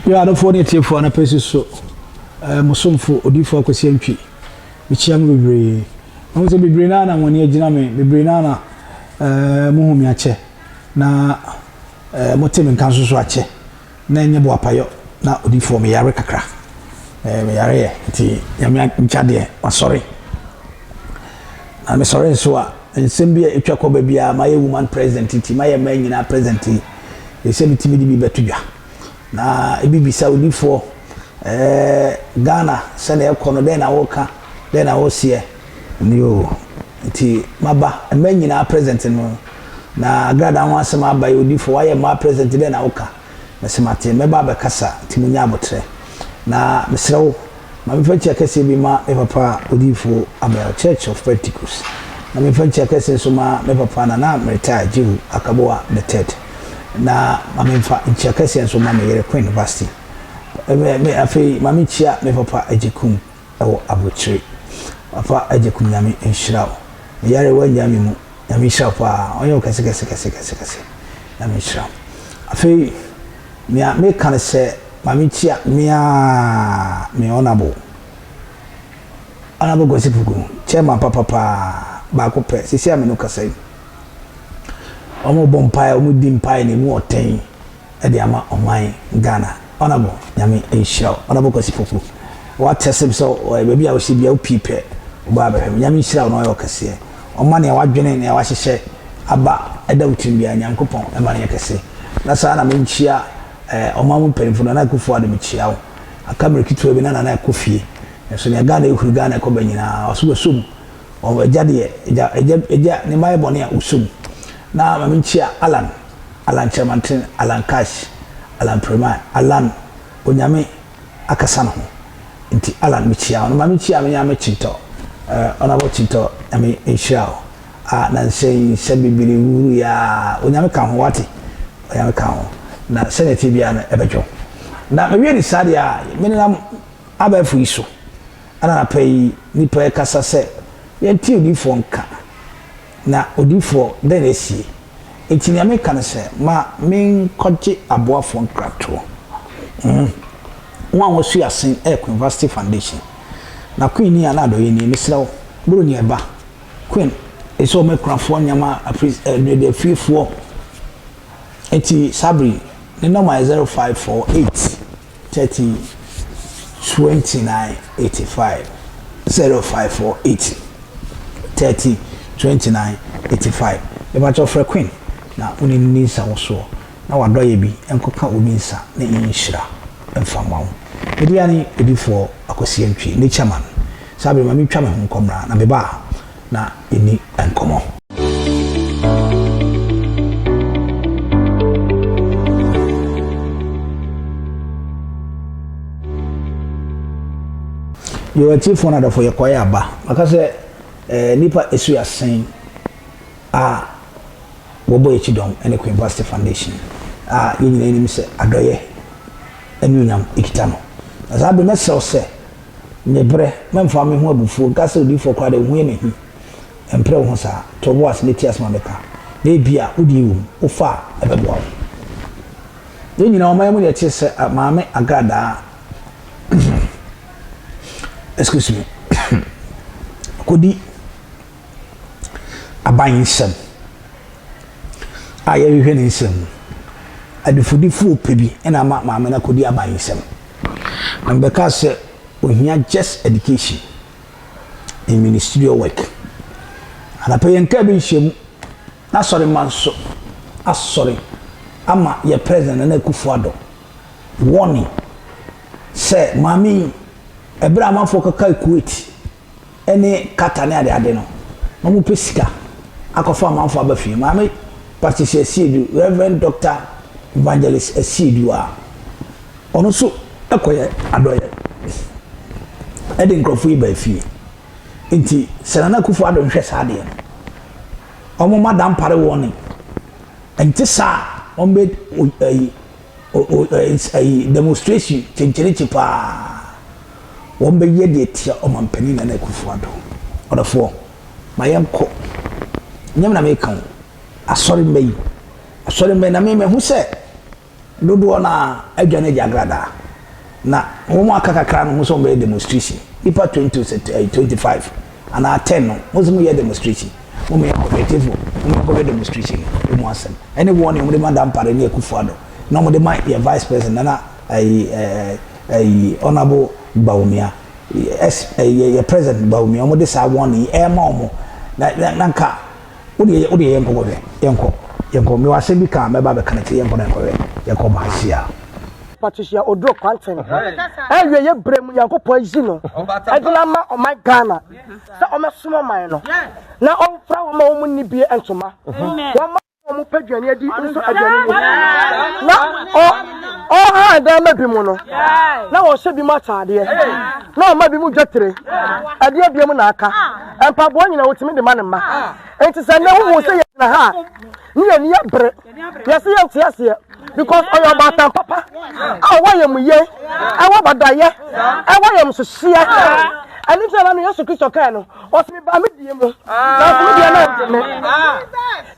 Ya no for ne for na pesi so musomfo odifo akwasi antwi bichiam bebre mo se bebre na woni agina me bebre na mo humi ache na mo temi kan so ache na enye bo apayo na odifo me yare kakra me yare ti yame nchade sorry na me sorry so a nsem bia etwa ko ba bia my woman president ti my man nyina president e se mitimi di bi betudwa na ebibisa odifo Ghana sene ekono den na woka den na wosie niyo nti maba man nyina president no na Agradaa ho asema abaye odifo waye ma president den na woka mesemate meba be kasa ti munya abotre na mesrewo ma me fachi akase bi ma e papa odifo abaye Church of Pentecost na me fachi akase so ma me papa na retire jihu akaboa the third na ma me fa nchi akase so ma me yere Queen University me afi ma me chia me papa ajekum ewo abochire papa ajekum nyame enhirawo yare wanyame mu nyame enhirawo pa onye kase nyame enhirawo afi me kan se ma me chia me honorable Gosipugu chairman papa ba ko pe sisi amenu kasai omo bompai omo dimpai ni mu oten e de ama oman Ghana honorable nyame enhirawo honorable Gosipugu what tesem so baby a wo si bia wo pipe ba ba nyame enhirawo no yo kase oma ne wadwene ne wa hyehye aba eda utim bia nyankopon e ma ne kase na sa na me nchia oma mu penfo na Akuffo Addo me chia wo akamere kitwa bi na Akufie so ne Ghana ehuru Ghana ko banyina oso som o ejade eja ne mai bone a usum na ma me nchia Alan Chairman Alan Cash Alan Prima Alan onyame akasa no nti Alan me chia no ma me chia me nyame chinto ona bo chinto ame enhirawo na nsen se bibiri wuru ya onyame ka ho wate onyame ka ho na senate bia na ebejo na me wi sade a me na abafu iso ana na pay nipa kasa se yenti odifo nka na odifo den esi enti ame ka no se ma men koje aboafo nkrato one was asen Queen University Foundation na Queen ni ana do yini misrawo buru ni eba Queen eso me krafo nyama the fifo enti sabri the number is 0548 30 29 85 0548 30 29 85 e ba cho Queen na uni ni nsa wo so na wadoye bi enkoka obi nsa na enhira emfama wo ediani edifo akosi antwi ne chairman sabe ma mi twa me honkomra na beba na eni enkomo yo chief one da for ye kwaya ba makase nipa esu ya sen a wobo echi dom ene Queen University Foundation yenyina enim se adoye enunyam ikitano azabe mesel se nyebre memfa me ho abufu gase odifo kwa de hu ye nehi empre ho sa to boas ne tias ma beka na bia odi wum ofa ebebo yenyina o mayamu ne tie se maame Agradaa excuse me kodi abansem aye hwehwe ne nsem adifudifo pebi ena maame na kodi abansem na mbeka se ohia just education in ministerial work ana pe yenka bi hyem na sori manso asori ama ye president na Akuffo Addo warning se mami ebra amafo kaka Kuwait ene kata ne ade no no mu pesika akofo amafo abafi mami Patricia Siedu Reverend Dr. Evangelist Siedu a ono so ekoye adoye ede nkrofo iba fi enti serana Akuffo Addo nhwe saade omo madam pare warning enti sa ombe demonstration chenchene chipa wombe yede tia omampani na Akuffo Addo odafo mayemko nyam na mekan asori mbei na me hu se dodo na adwane Agradaa na wo aka kakra no mo so be demonstration ipa 20 25 and 10 no mo so mo ye demonstration mo me cooperative mo go demonstration e mo asem anyone mo de madam pare ne Akuffo Addo na mo de my vice president na honorable Baumia your president Baumia mo de sa one e ma mo na nka wo de yenko me wa se bi ka me ba be kan te yenko na yenko ba hia Patricia Odro Quantum. Ewe ye bremu Yankopon zino. Edina ma o my Ghana. Sa o me sumo man no. Na o fra wo ma o mu ni bie entoma. Wo ma o mu padwane adi nso adwane ni. Na o ha da ma bi mu no. Na wo se bi ma taade. Na o ma bi mu dwatere. Ade bia mu na aka. Empa bo nyina wotimi de ma ne ma. Enti se na wo se ye na ha. Ni ye ni ye bre. Yesi ye tiase. Because all your batan papa, I want you ye, I want badaye, I want you to see. And if I'm your Christo Cano, or me by me,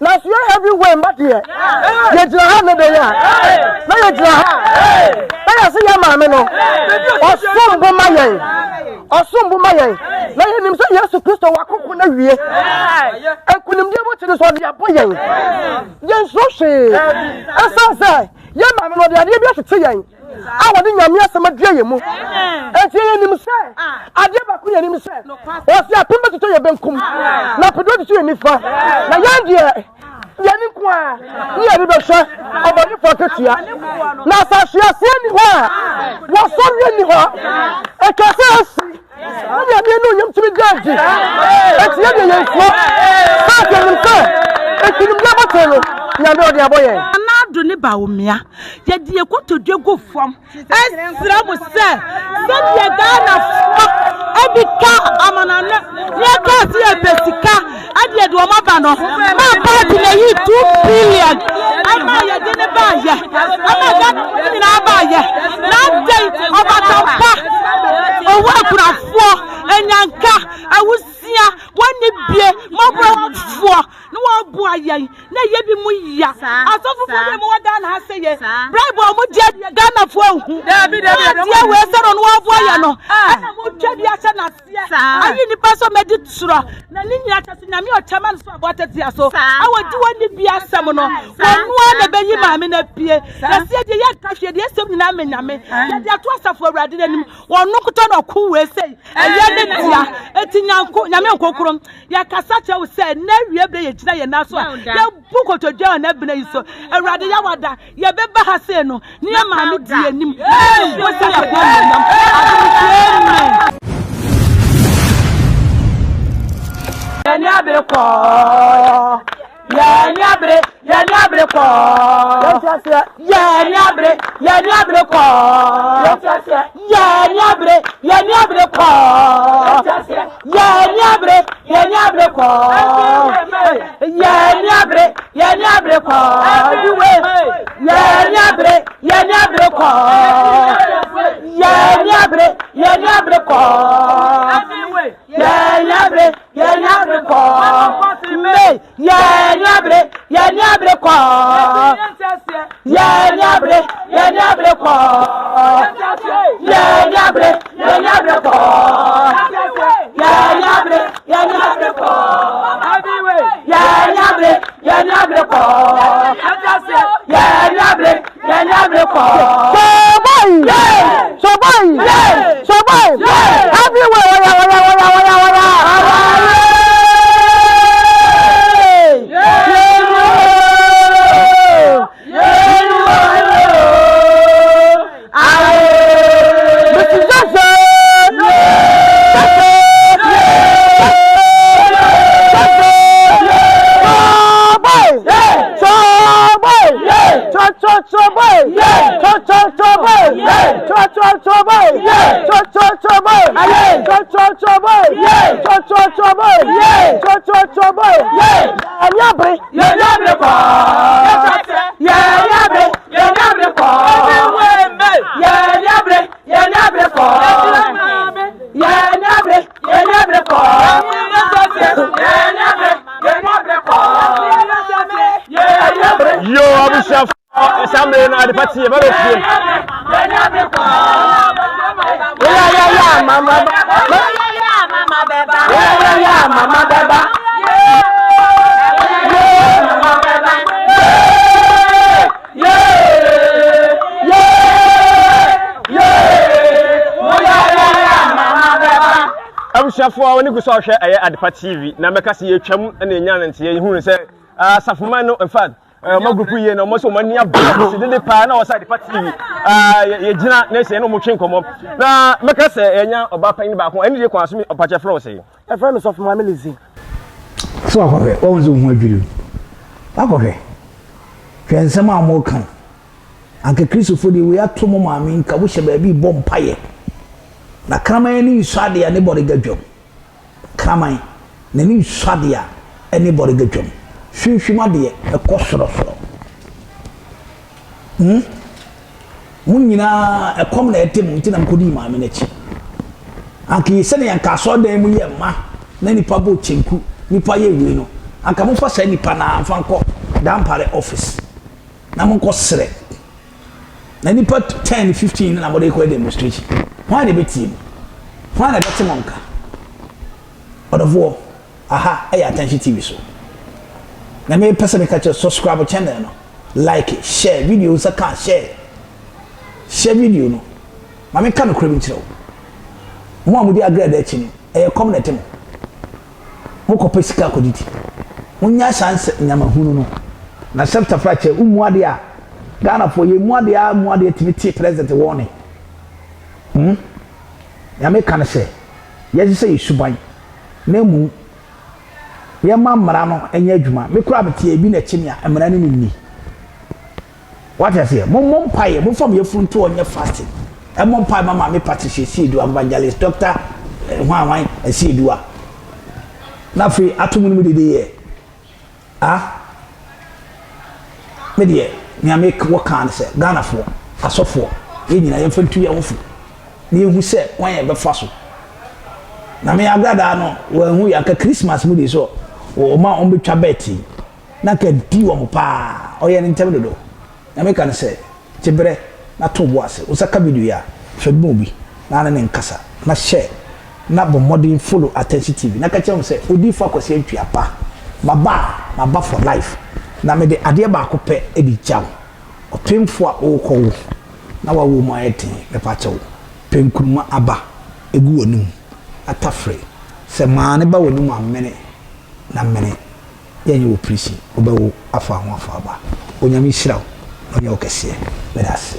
now you have you way, but dear, get your hand there. Now you see your mamma, or soon Bumaye, or soon Bumaye. Now you say yes to Christo Wakuna, and couldn't be able to do what boy. Yes, so she, as I say. Ya mama no de ade bia tete yan awo de nyame asema dua ye mu enti ye nim se ade ba ko ye nim se o se apemba tuto ye benkum na pedo tuto ye nifa na yan de ye ni ko a ni ye be hwe obodi fo ketua na sa hwe ase ni ho a wo so ye ni ho e ka se asi ani ade no yem timi gaji enti ye de ye fo sa ke nim se enti nim ya botelo nya do de aboye do ne ba omia ye de ekotodwe go fam esra mo se ye Ghana fo ebika amana ne ye ka ti e besika ade de o ma ba no ma party na yi 2 billion ama ye de ne ba ye ama Ghana ni na ba ye na dey obatampa owo akurafo enyanka awusia woni bie mo bro fo no wa bo ayen na ye bi mu ya asofo fo mo Ghana ha say ye bribe o mo je Ghana fo hu David tie we se no wa bo ayen no na mo twa bi acha na sia ayi ni pa so medi tsuro na ni nyina cha nyame o chama so abota tia so awodi woni bi asem no wonu na be yi maame na pie na sia je ye ka hwe de esem nyina menyame ye de ato asafo awrade nanim wonu kuto na ku we sei eye ne tia etinyanko nyame nkokrom ya kasa cha we sei na wie bre ye gina ye na so ya bukoto dwa na bena yi so awrade ya wada ye be ba ha sei no ne ya maame di anim wo se ya gwa nyam Yanyabre ko Yanyabre ko Yanyabre ko Yanyabre ko Yanyabre ko Yanyabre ko Yo, I wish you assembly na the party, Tiafo woni gu so hwe Adepa TV na meka se yetwam na enya nante ye hu se safoma no in fact ma group ye no mo so mani aba se de pa na o sa Adepa TV ye gina na se no mo twen komo na meka se enya oba pan ba ko eni de kwa so mi opache flow se e friend sofoma melezi so akọhwe won zo hu adwiri akọhwe hwensem a mo kan anke Christopher de we ato mo maame nka wo hye ba bi bom paye na kraman ni swade ya ne body gadwom kraman na ni swade ya anybody gadwom hwehwima de ekosoro mun nyina ekom na etem nti na mkodi maame na chi anke se ne yanka so dan mu ye ma na nipa bo chenku nipa ye wi no anka mo fa sa nipa na amfa nko dampare office na mo nko sere na nipa 10 15 na mo dey ko demonstration why the team why the team monka odofo aha ay attention TV so na me person catch subscribe channel no like it, share videos aka share video no ma me kan krebe nchiro mo amudi Agradaa chi ni e community mo ko pesika koditi munya chance nyama hunu no na chapter frache umuade a Ghana for ye muade timiti president warning ya me kan se ye se isuban na mu ye mamra no enya adwuma me kura bete bi na chimia emra ne ni what I say mom paye mo fam ye frunto onye fasting e mom paye mama me Patricia Siedu evangelist doctor hwan Siedu a na fi atomu mu de ye me de me make work an se Ghana for asofo ye nyina ye fantu ye wofu ni ehu se wan ye be fa so na me Agradaa no wo hu ya ka Christmas mu de so o ma on betwa beti na ka di wo pa o ye ntem dodo na me kan se tibre na to bo ase o saka video ya hwe bi na na nkasa na share na bo modern follow attention TV na ka chem se odi fa kwase atwa pa maba for life na me de ade ba ko pe e di jaw o pemfo a o ko wo na wa wo mo ayete me pa chew penkuruma aba egu wonum atafre se maane ba wonum amene na mene yenye wo prisi obawo afa ho afa ba onyame hiraw onye okese me dase